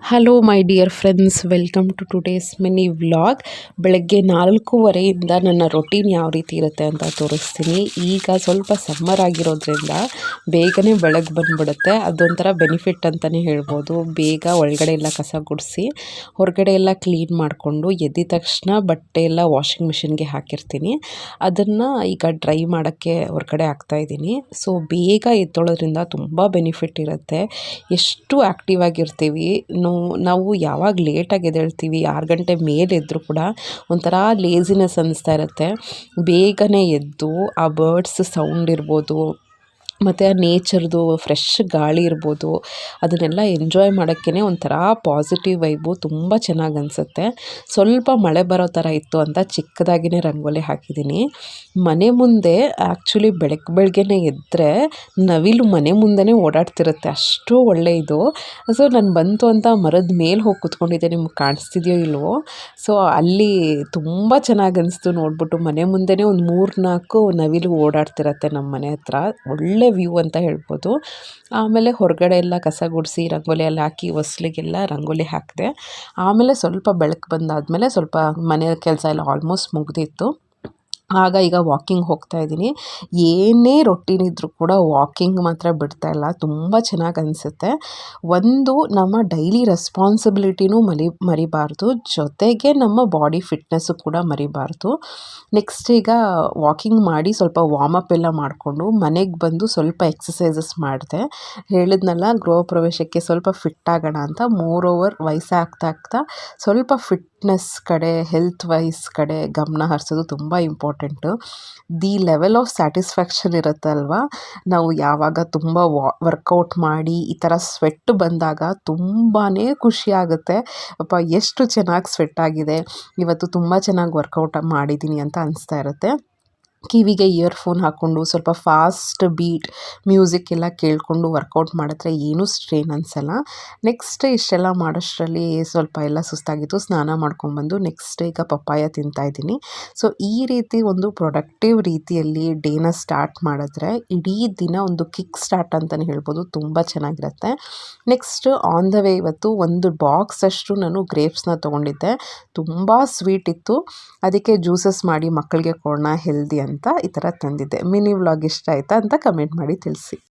Hello my dear friends, welcome to today's mini vlog. ಬೆಳಗ್ಗೆ 4:15 ನನ್ನ routine ಯಾವ ರೀತಿ ಇರುತ್ತೆ ಅಂತ ತೋರಿಸ್ತೀನಿ. ಈಗ ಸ್ವಲ್ಪ ಸಮ್ಮರ್ ಆಗಿರೋದ್ರಿಂದ ಬೇಗನೆ ಬೆಳಗ್ಗೆ ಬಂದುಬಿಡುತ್ತೆ. ಅದೊಂಥರ ಬೆನಿಫಿಟ್ ಅಂತಲೇ ಹೇಳ್ಬೋದು. ಬೇಗ ಒಳಗಡೆ ಎಲ್ಲ ಕಸ ಗುಡಿಸಿ ಹೊರಗಡೆ ಎಲ್ಲ ಕ್ಲೀನ್ ಮಾಡಿಕೊಂಡು ಎದ್ದ ತಕ್ಷಣ ಬಟ್ಟೆ ಎಲ್ಲ ವಾಷಿಂಗ್ ಮಿಷಿನ್ಗೆ ಹಾಕಿರ್ತೀನಿ. ಅದನ್ನು ಈಗ ಡ್ರೈ ಮಾಡೋಕ್ಕೆ ಹೊರಗಡೆ ಹಾಕ್ತಾಯಿದ್ದೀನಿ. ಸೊ ಬೇಗ ಎದ್ದೊಳೋದ್ರಿಂದ ತುಂಬ ಬೆನಿಫಿಟ್ ಇರುತ್ತೆ. ಎಷ್ಟು ಆ್ಯಕ್ಟಿವ್ ಆಗಿರ್ತೀವಿ. ನಾವು ಯಾವಾಗ ಲೇಟಾಗಿ ಎದ್ದೇಳ್ತೀವಿ, 6 ಗಂಟೆ ಮೇಲೆ ಎದ್ದರೂ ಕೂಡ ಒಂಥರ ಲೇಸಿನೆಸ್ ಅನ್ನಿಸ್ತಾ ಇರುತ್ತೆ. ಬೇಗನೆ ಎದ್ದು ಆ ಬರ್ಡ್ಸ್ ಸೌಂಡ್ ಇರ್ಬೋದು, ಮತ್ತು ಆ ನೇಚರ್ದು ಫ್ರೆಶ್ ಗಾಳಿ ಇರ್ಬೋದು, ಅದನ್ನೆಲ್ಲ ಎಂಜಾಯ್ ಮಾಡೋಕ್ಕೇ ಒಂಥರ ಪಾಸಿಟಿವ್ ವೈಬು ತುಂಬ ಚೆನ್ನಾಗಿ ಅನಿಸುತ್ತೆ. ಸ್ವಲ್ಪ ಮಳೆ ಬರೋ ಥರ ಇತ್ತು ಅಂತ ಚಿಕ್ಕದಾಗಿಯೇ ರಂಗೋಲಿ ಹಾಕಿದ್ದೀನಿ. ಮನೆ ಮುಂದೆ ಆ್ಯಕ್ಚುಲಿ ಬೆಳಗ್ಗೆನೇ ಎದ್ದರೆ ನವಿಲು ಮನೆ ಮುಂದೆನೇ ಓಡಾಡ್ತಿರುತ್ತೆ, ಅಷ್ಟು ಒಳ್ಳೆ ಇದು. ಸೊ ನಾನು ಬಂತು ಅಂತ ಮರದ ಮೇಲೆ ಹೋಗಿ ಕೂತ್ಕೊಂಡಿದ್ದೆ, ನಿಮ್ಗೆ ಕಾಣಿಸ್ತಿದೆಯೋ ಇಲ್ವೋ. ಸೊ ಅಲ್ಲಿ ತುಂಬ ಚೆನ್ನಾಗಿ ಅನಿಸ್ತು ನೋಡ್ಬಿಟ್ಟು. ಮನೆ ಮುಂದೆನೇ ಒಂದು 3-4 ನವಿಲು ಓಡಾಡ್ತಿರತ್ತೆ ನಮ್ಮ ಮನೆ ಹತ್ರ. ಒಳ್ಳೆ ವ್ಯೂ ಅಂತ ಹೇಳ್ಬೋದು. ಆಮೇಲೆ ಹೊರಗಡೆ ಎಲ್ಲ ಕಸ ಗುಡಿಸಿ ರಂಗೋಲಿ ಎಲ್ಲ ಹಾಕಿ ಹೊಸ್ಲಿಗೆಲ್ಲ ರಂಗೋಲಿ ಹಾಕಿದೆ. ಆಮೇಲೆ ಸ್ವಲ್ಪ ಬೆಳಕು ಬಂದಾದಮೇಲೆ ಸ್ವಲ್ಪ ಮನೆ ಕೆಲಸ ಎಲ್ಲ ಆಲ್ಮೋಸ್ಟ್ ಮುಗಿದಿತ್ತು. ಆಗ ಈಗ ವಾಕಿಂಗ್ ಹೋಗ್ತಾ ಇದ್ದೀನಿ. ಏನೇ ರೊಟೀನ್ ಇದ್ದರೂ ಕೂಡ ವಾಕಿಂಗ್ ಮಾತ್ರ ಬಿಡ್ತಾಯಿಲ್ಲ. ತುಂಬ ಚೆನ್ನಾಗಿ ಅನಿಸುತ್ತೆ. ಒಂದು ನಮ್ಮ ಡೈಲಿ ರೆಸ್ಪಾನ್ಸಿಬಿಲಿಟಿನೂ ಮರಿಬಾರ್ದು, ಜೊತೆಗೆ ನಮ್ಮ ಬಾಡಿ ಫಿಟ್ನೆಸ್ಸು ಕೂಡ ಮರಿಬಾರ್ದು. ನೆಕ್ಸ್ಟ್ ಈಗ ವಾಕಿಂಗ್ ಮಾಡಿ ಸ್ವಲ್ಪ ವಾರ್ಮಪ್ ಎಲ್ಲ ಮಾಡಿಕೊಂಡು ಮನೆಗೆ ಬಂದು ಸ್ವಲ್ಪ ಎಕ್ಸಸೈಸಸ್ ಮಾಡಿದೆ. ಹೇಳಿದ್ನಲ್ಲ, ಗೃಹ ಪ್ರವೇಶಕ್ಕೆ ಸ್ವಲ್ಪ ಫಿಟ್ ಆಗೋಣ ಅಂತ. ಮೋರೋವರ್ ವಯಸ್ಸಾಗ್ತಾ ಸ್ವಲ್ಪ ಫಿಟ್ನೆಸ್ ಕಡೆ, ಹೆಲ್ತ್ ವೈಸ್ ಕಡೆ ಗಮನ ಹರಿಸೋದು ತುಂಬ important. The level of satisfaction ಇರುತ್ತಲ್ವ, ನಾವು ಯಾವಾಗ ತುಂಬ ವರ್ಕೌಟ್ ಮಾಡಿ ಈ ಥರ ಸ್ವೆಟ್ ಬಂದಾಗ ತುಂಬಾ ಖುಷಿ ಆಗುತ್ತೆ. ಅಪ್ಪ ಎಷ್ಟು ಚೆನ್ನಾಗಿ ಸ್ವೆಟ್ ಆಗಿದೆ, ಇವತ್ತು ತುಂಬ ಚೆನ್ನಾಗಿ ವರ್ಕೌಟ್ ಮಾಡಿದ್ದೀನಿ ಅಂತ ಅನಿಸ್ತಾ ಇರುತ್ತೆ. ಕಿವಿಗೆ ಇಯರ್ಫೋನ್ ಹಾಕ್ಕೊಂಡು ಸ್ವಲ್ಪ ಫಾಸ್ಟ್ ಬೀಟ್ ಮ್ಯೂಸಿಕ್ ಎಲ್ಲ ಕೇಳಿಕೊಂಡು ವರ್ಕೌಟ್ ಮಾಡಿದ್ರೆ ಏನೂ ಸ್ಟ್ರೇನ್ ಅನಿಸಲ್ಲ. ನೆಕ್ಸ್ಟ್ ಇಷ್ಟೆಲ್ಲ ಮಾಡೋಷ್ಟರಲ್ಲಿ ಸ್ವಲ್ಪ ಎಲ್ಲ ಸುಸ್ತಾಗಿತ್ತು. ಸ್ನಾನ ಮಾಡ್ಕೊಂಡ್ಬಂದು ನೆಕ್ಸ್ಟ್ ಈಗ ಪಪ್ಪಾಯ ತಿಂತಾಯಿದ್ದೀನಿ. ಸೊ ಈ ರೀತಿ ಒಂದು ಪ್ರೊಡಕ್ಟಿವ್ ರೀತಿಯಲ್ಲಿ ಡೇನ ಸ್ಟಾರ್ಟ್ ಮಾಡಿದ್ರೆ ಇಡೀ ದಿನ ಒಂದು ಕಿಕ್ ಸ್ಟಾರ್ಟ್ ಅಂತಲೇ ಹೇಳ್ಬೋದು. ತುಂಬ ಚೆನ್ನಾಗಿರುತ್ತೆ. ನೆಕ್ಸ್ಟ್ ಆನ್ ದ ವೇ ಇವತ್ತು ಒಂದು ಬಾಕ್ಸ್ ಅಷ್ಟು ನಾನು ಗ್ರೇಪ್ಸ್ನ ತೊಗೊಂಡಿದ್ದೆ. ತುಂಬ ಸ್ವೀಟ್ ಇತ್ತು, ಅದಕ್ಕೆ ಜ್ಯೂಸಸ್ ಮಾಡಿ ಮಕ್ಕಳಿಗೆ ಕೊಡೋಣ ಹೆಲ್ದಿ ಅಂತ ಈ ಥರ ತಂದಿದ್ದೆ. ಮಿನಿ ವ್ಲಾಗ್ ಇಷ್ಟ ಆಯಿತಾ ಅಂತ ಕಮೆಂಟ್ ಮಾಡಿ ತಿಳಿಸಿ.